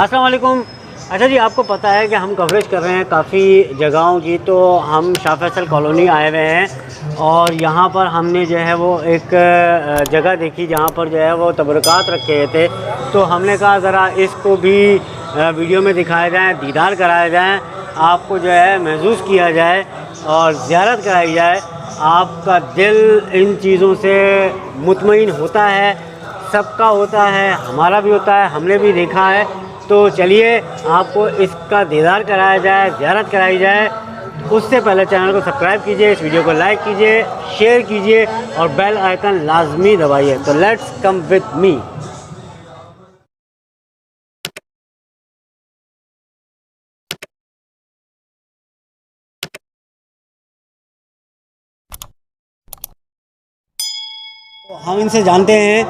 अस्सलाम वालेकुम। अच्छा जी, आपको पता है कि हम कवरेज कर रहे हैं काफ़ी जगहों की, तो हम शाह फैसल कॉलोनी आए हुए हैं और यहाँ पर हमने जो है वो एक जगह देखी जहाँ पर जो है वो तबरुकात रखे हुए थे। तो हमने कहा ज़रा इसको भी वीडियो में दिखाया जाए, दीदार कराया जाए, आपको जो है महसूस किया जाए और ज़ियारत कराई जाए। आपका दिल इन चीज़ों से मुतमईन होता है, सबका होता है, हमारा भी होता है, हमने भी देखा है। तो चलिए आपको इसका दीदार कराया जाए, ज़ियारत कराई जाए। उससे पहले चैनल को सब्सक्राइब कीजिए, इस वीडियो को लाइक कीजिए, शेयर कीजिए और बेल आइकन लाजमी दबाइए। तो लेट्स कम विथ मी। हम इनसे जानते हैं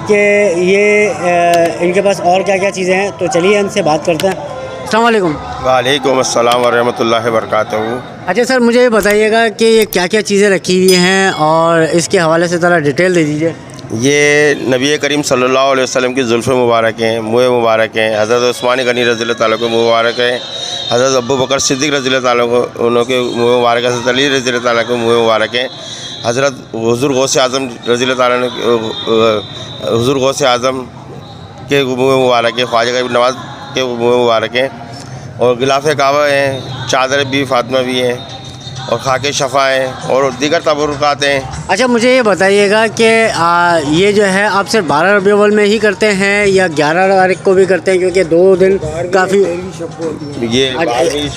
कि ये इनके पास और क्या क्या चीज़ें हैं, तो चलिए इनसे बात करते हैं। अस्सलाम वालेकुम। वालेकुम अस्सलाम वरहमतुल्लाहि वबरकातुहू। अच्छा सर, मुझे ये बताइएगा कि ये क्या क्या चीज़ें रखी हुई हैं और इसके हवाले से ज़रा डिटेल दे दीजिए। ये नबी करीम सल्लल्लाहु अलैहि वसल्लम की जुल्फ़ मुबारक हैं, मुँह मुबारक हैं, हज़रत उस्मान गनी रज़ी ताला को मुँह मुबारक है, हज़रत अबू बकर सिद्दीक़ रज़ी ताला को उनके मुँह मुबारक है, हज़रत अली रज़ी ताला को मुँह मुबारक है, हज़रत हुज़ूर गौसे आज़म रज़ी ताला हुज़ूर गौसे आज़म के मुँह मुबारक है, ख्वाजा गरीब नवाज़ के मुँह मुबारक हैं और गिलाफ़ काबा हैं, चादर भी फ़ातिमा भी हैं और खाके शफ़ा हैं और दीगर तबरुकात हैं। अच्छा, मुझे ये बताइएगा कि ये जो है आप सिर्फ 12 रबीउल अव्वल में ही करते हैं या 11 तारीख को भी करते हैं, क्योंकि 2 दिन काफ़ी ये 12वीं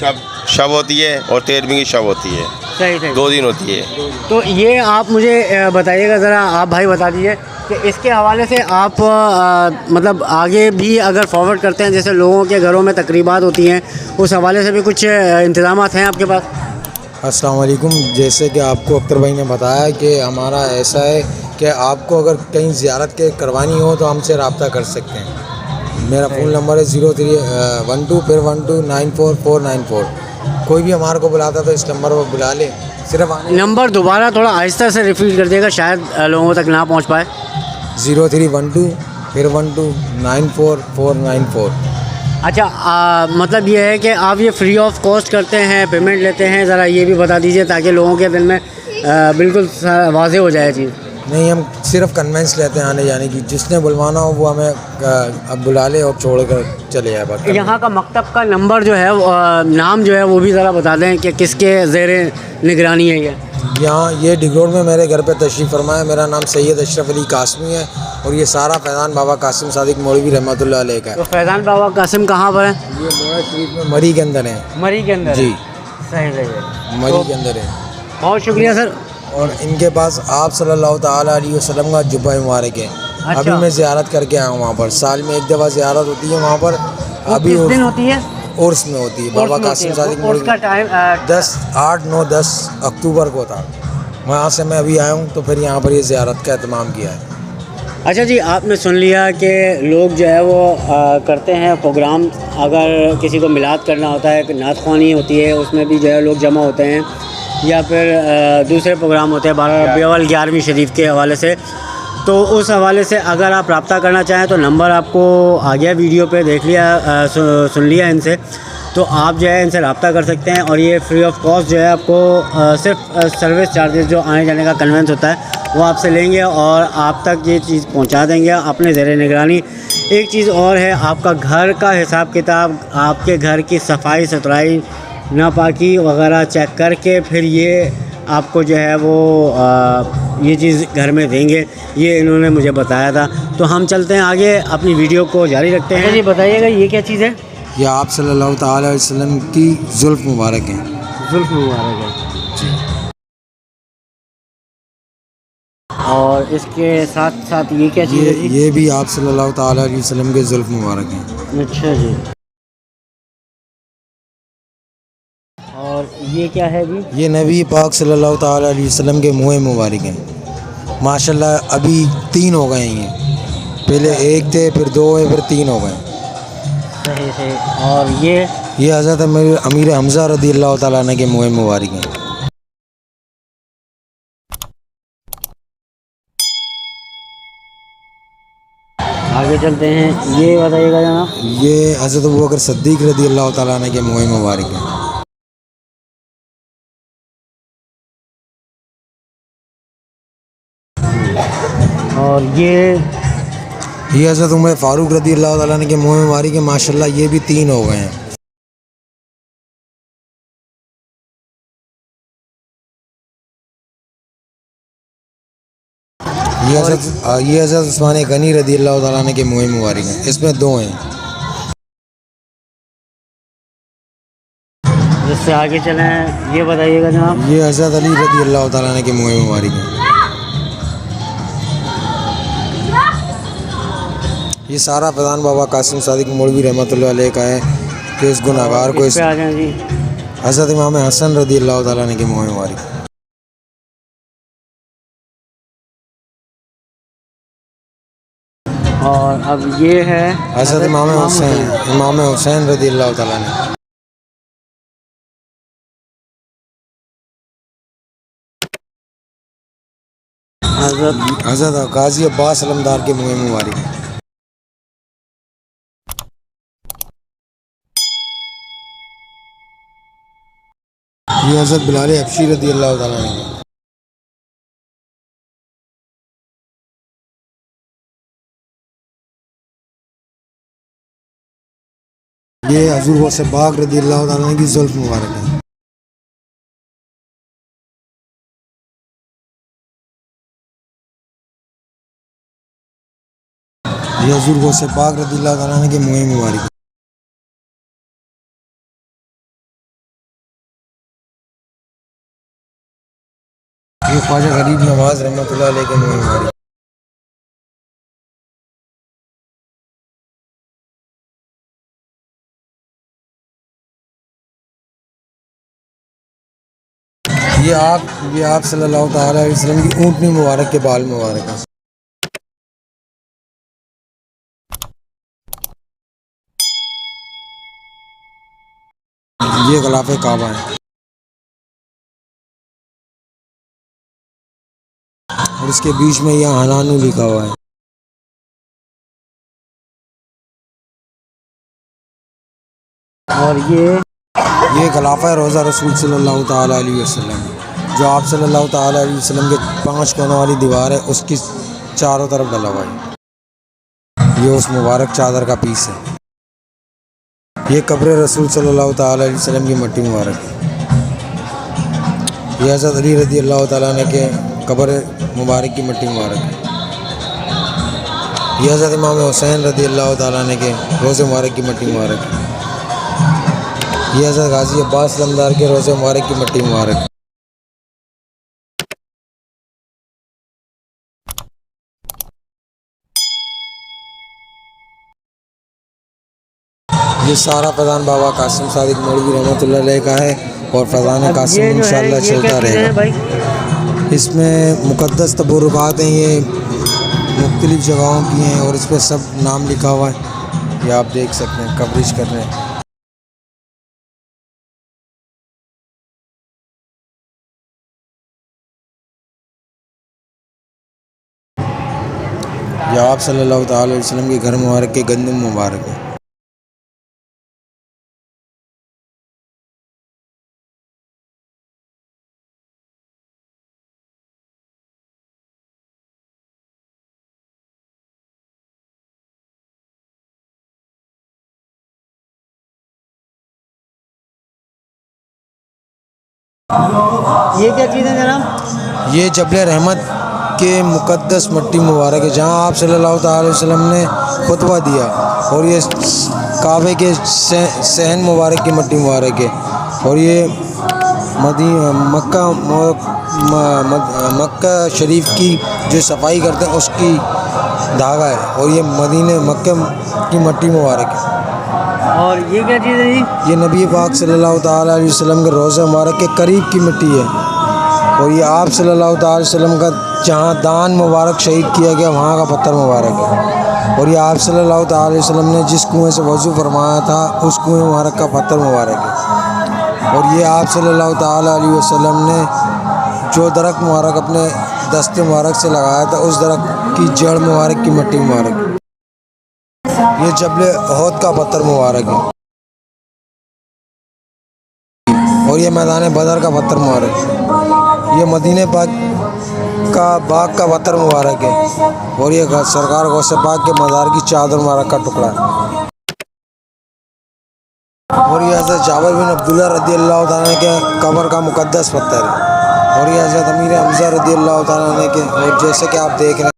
शब होती है और 13वीं की शब होती है। सही 2 दिन होती है। तो ये आप मुझे बताइएगा ज़रा, आप भाई बता दीजिए कि इसके हवाले से आप मतलब आगे भी अगर फॉरवर्ड करते हैं, जैसे लोगों के घरों में तकरीबात होती हैं, उस हवाले से भी कुछ इंतज़ामात हैं आपके पास? अस्सलाम वालेकुम। जैसे कि आपको अख्तर भाई ने बताया कि हमारा ऐसा है कि आपको अगर कहीं ज़ियारत के करवानी हो तो हमसे रब्ता कर सकते हैं। मेरा फ़ोन नंबर है 0312 फिर 12949494। कोई भी हमारे को बुलाता तो इस नंबर पर बुला ले। सिर्फ नंबर दोबारा थोड़ा आहिस्ता से रिपीट कर दिएगा, शायद लोगों तक ना पहुँच पाए। 0312 फिर 12949494। अच्छा, मतलब ये है कि आप ये फ्री ऑफ कॉस्ट करते हैं, पेमेंट लेते हैं, ज़रा ये भी बता दीजिए ताकि लोगों के दिल में बिल्कुल वाज़ेह हो जाए चीज़। नहीं, हम सिर्फ कन्वेंस लेते हैं आने जाने की। जिसने बुलवाना हो वो हमें अब बुला ले और छोड़ कर चले जाए। बात यहाँ का मकतब का नंबर जो है नाम जो है वो भी ज़रा बता दें कि किसके ज़ेरे निगरानी है ये। यहाँ ये डिगरोड में मेरे घर पे तशरीफ़ फरमाया। मेरा नाम सैयद अशरफ अली कासमी है और ये सारा फैज़ान बाबा कासिम सादिक मौलवी रहमतुल्लाह अलैह का है। तो फैज़ान बाबा कासिम कहाँ पर है? ये मोहरा शरीफ में मरी के अंदर है। मरी के अंदर? जी, सही है, मरी के अंदर है। बहुत शुक्रिया सर। और इनके पास आप सल्लल्लाहु ताला अलैहि वसल्लम का जुब्बा मुबारक है। अच्छा। अभी मैं ज़ियारत करके आया हूँ वहाँ पर। साल में एक दफ़ा ज़ियारत होती है वहाँ पर। अभी किस दिन होती है? उर्स में होती है। बाबा कासिम सादिक मौलवी का टाइम 8, 9, 10 अक्टूबर को था। वहाँ से मैं अभी आया हूँ तो फिर यहाँ पर ये ज़ियारत का एहतमाम किया है। अच्छा जी, आपने सुन लिया कि लोग जो है वो करते हैं प्रोग्राम। अगर किसी को मिलाद करना होता है, नात ख़्वानी होती है, उसमें भी जो है लोग जमा होते हैं, या फिर दूसरे प्रोग्राम होते हैं 12 रबीउल अव्वल 11वीं शरीफ के हवाले से। तो उस हवाले से अगर आप रब्ता करना चाहें तो नंबर आपको आ गया वीडियो पे, देख लिया, सुन लिया इनसे, तो आप जो है इनसे रब्ता कर सकते हैं। और ये फ्री ऑफ कॉस्ट जो है आपको सिर्फ सर्विस चार्जेस जो आने जाने का कन्वेंस होता है वो आपसे लेंगे और आप तक ये चीज़ पहुंचा देंगे अपने ज़ेरे निगरानी। एक चीज़ और है, आपका घर का हिसाब किताब, आपके घर की सफाई सुथराई, नापाकी वगैरह चेक करके फिर ये आपको जो है वो ये चीज़ घर में देंगे। ये इन्होंने मुझे बताया था। तो हम चलते हैं आगे, अपनी वीडियो को जारी रखते हैं। जी बताइएगा, ये क्या चीज़ है? यह आप सल्लल्लाहु ताला अलैहि वसल्लम की जुल्फ़ मुबारक है। जुल्फ़ मुबारक है जी। और इसके साथ साथ ये क्या चीज़ है जी? ये भी आप सल्लल्लाहु ताला अलैहि वसल्लम के जुल्फ़ मुबारक हैं। अच्छा जी। और ये क्या है जी? ये नबी पाक सल्लल्लाहु ताला अलैहि वसल्लम के मुँह मुबारक हैं। माशाल्लाह अभी 3 हो गए हैं। ये पहले 1 थे, फिर 2 हुए, फिर 3 हो गए। सही सही। और ये हज़रत अमीर हमज़ा रज़ियल्लाहु ताला अन्हु के मुँह मुबारक हैं। आगे चलते हैं। ये बताइएगा जनाब। ये हज़रत अबू बकर सिद्दीक़ रज़ी अल्लाह ताला अन्हु के मुँह मुबारक है। और ये हज़रत उमर फ़ारूक रज़ी अल्लाह ताला अन्हु के मुँह मुबारक है। माशाल्लाह ये भी 3 हो गए हैं। ये हज़रत उस्मान गनी रज़ी अल्लाह ताला अन्हु के मुँह मुबारक हैं। इसमें 2 हैं। जिससे आगे चलें, ये बताइएगा जनाब। ये हज़रत अली रज़ी अल्लाह ताला अन्हु के मुँह मुबारक हैं। ये सारा फैज़ान बाबा कासिम सादिक मौलवी रहमतुल्लाह अलैह का है कि इस गुनाहगार को इस पे आ जाएं जी। हज़रत इमाम हसन रज़ी अल्लाह ताला अन्हु के मुँह मुबारक। और अब ये है हज़रत इमाम हुसैन रज़ी अल्लाह ताला अन्हु। हज़रत गाजी अब्बास अलमदार के मुँह मुबारक। ये हज़रत बिलाल हबशी रज़ी अल्लाह ताला अन्हु। ये हज़ूर गौस पाक रज़ी अल्लाह ताला अन्हु की ज़ुल्फ़ मुबारक है। ये हज़ूर गौस पाक रज़ी अल्लाह ताला अन्हु के मुँह मुबारक। ये ख्वाजा गरीब नवाज रहमतुल्लाह अलैह के मुँह मुबारक। ये आप सल्लल्लाहु ताला अलैहि वसल्लम की ऊँटनी मुबारक के बाल मुबारक है। ये ग़िलाफ़े काबा है और इसके बीच में यह हनानू लिखा हुआ है। और ये ग़िलाफ़ा रोज़ा रसूल सल्लल्लाहु ताला अलैहि वसल्लम, जो आप सल्लल्लाहु ताला अलैहि वसल्लम के 5 कोनों वाली दीवार है उसकी चारों तरफ डला हुआ है। ये उस मुबारक चादर का पीस है। ये कब्र रसूल सल्लल्लाहु ताला अलैहि वसल्लम की मट्टी मुबारक है। ये हज़रत अली रज़ी अल्लाह ताला अन्हु के कब्र मुबारक की मट्टी मुबारक है। ये हज़रत इमाम हुसैन रज़ी अल्लाह ताला अन्हु के रोज़े मुबारक की मट्टी मुबारक है। ये हज़रत गाजी अब्बास अलमदार के रोज़े मुबारक की मट्टी मुबारक है। ये सारा फैज़ान बाबा कासिम सादिक मौलवी रहमतुल्लाह अलैह का है और फैज़ान कासिम इंशाअल्लाह चलता रहेगा। इसमें मुक़द्दस तबरुकात हैं, ये मुख्तलिफ़ जगहों की हैं और इस पर सब नाम लिखा हुआ है। ये आप देख सकते हैं, कवरेज कर रहे हैं। ये आप सल्लल्लाहु ताला अलैहि वसल्लम के घर मुबारक के गंदम मुबारक है। ये क्या चीज़ है जनाब? ये जबल रहमत के मुक़द्दस मट्टी मुबारक है, जहाँ आप सल्लल्लाहु ताला अलैहि वसल्लम ने खुतबा दिया, और ये काबे के सहन मुबारक की मट्टी मुबारक है। और ये मक्का शरीफ की जो सफाई करते हैं उसकी धागा है, और ये मक्का की मट्टी मुबारक है। और ये क्या चीज़ है जी? ये नबी पाक सल्लल्लाहु ताला अलैहि वसल्लम के रोज़ा मुबारक के करीब की मिट्टी है, और ये आप सल्लल्लाहु ताला अलैहि वसल्लम का जहाँ दान मुबारक शहीद किया गया वहाँ का पत्थर मुबारक है। और ये आप सल्लल्लाहु ताला अलैहि वसल्लम ने जिस कुएँ से वज़ू फरमाया था उस कुएँ मुबारक का पत्थर मुबारक है। और ये आप सल्लल्लाहु ताला अलैहि वसल्लम ने जो दरख्त मुबारक अपने दस्ते मुबारक से लगाया था उस दरख्त की जड़ मुबारक की मट्टी मुबारक। ये जबल ओहद का पत्थर मुबारक है और ये मैदान बदर का पत्थर मुबारक है। ये मदीने पाक का बाग का पत्थर मुबारक है और ये सरकार गौसे पाक के मज़ार की चादर मुबारक का टुकड़ा है। और ये हज़रत जाबिर बिन अब्दुल्लाह रज़ी अल्लाह तआला के कब्र का मुक़द्दस पत्थर है और ये हज़रत अमीर हमज़ा रज़ी अल्लाह तआला के, और जैसे कि आप देख रहे हैं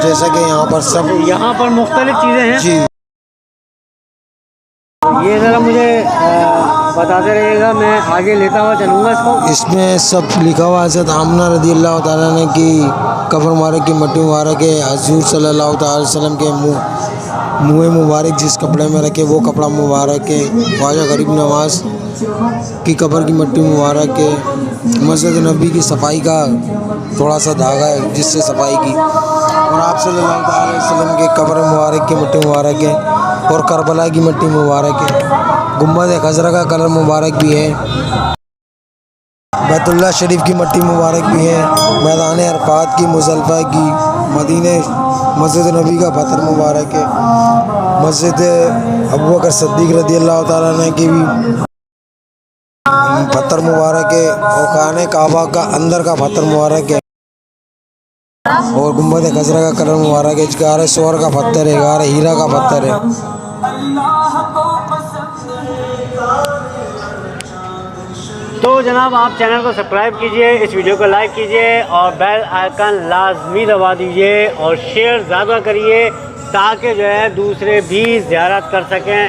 जैसा कि यहाँ पर सब यहाँ पर मुख्तलिफ चीज़ें हैं जी ये ज़रा मुझे बताते रहिएगा, मैं आगे लेता हुआ चलूँगा इसको। इसमें सब लिखा हुआ है हज़रत आमना रज़ी अल्लाह तआला ने की कब्र मुबारक की मट्टी मुबारक है, हज़ूर सल्लल्लाहु अलैहि वसल्लम के मुँह मुबारक जिस कपड़े में रखे वो कपड़ा मुबारक है, ख्वाजा गरीब नवाज की कब्र की मट्टी मुबारक है, मस्जिद नबी की सफाई का थोड़ा सा धागा है जिससे सफाई की, और आप सल्लल्लाहु अलैहि वसल्लम के कब्र मुबारक की मिट्टी मुबारक है, और करबला की मिट्टी मुबारक है, गुम्बद खजरा का कलर मुबारक भी है, बैतुल्लाह शरीफ की मिट्टी मुबारक भी है, मैदान अरफात की, मुज़दलिफ़ा की, मदीने मस्जिद नबी का पत्थर मुबारक है, मस्जिद अबू बकर सिद्दीक़ रज़ी अल्लाह तआला ने की भी पत्थर मुबारक है, और खाने काबा का अंदर का पत्थर मुबारक है, और गुम्बद खजरा का कलर मुबारक है, गारे सोर का पत्थर है, गारे हीरा का पत्थर है। तो जनाब आप चैनल को सब्सक्राइब कीजिए, इस वीडियो को लाइक कीजिए और बेल आइकन लाजमी दबा दीजिए और शेयर ज़्यादा करिए ताकि जो है दूसरे भी ज़ियारत कर सकें।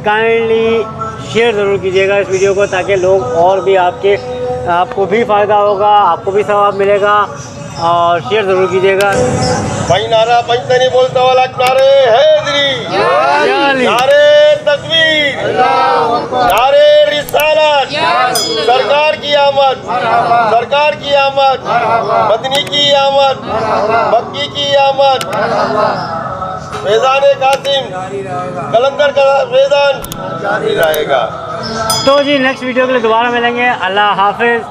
काइंडली शेयर ज़रूर कीजिएगा इस वीडियो को ताकि लोग और भी आपको भी फ़ायदा होगा, आपको भी सवाब मिलेगा, और शेयर ज़रूर कीजिएगा। भाई नारा पंचतनी बोलता वाला नारे हैदरी, नारे तकबीर, नारे रिसालत, सरकार की आमद, सरकार की आमद, मदनी की आमद, मक्की की आमद, फैज़ान कासिम कलंदर का फैज़ान जारी रहेगा। तो जी नेक्स्ट वीडियो के लिए दोबारा मिलेंगे। अल्लाह हाफिज़।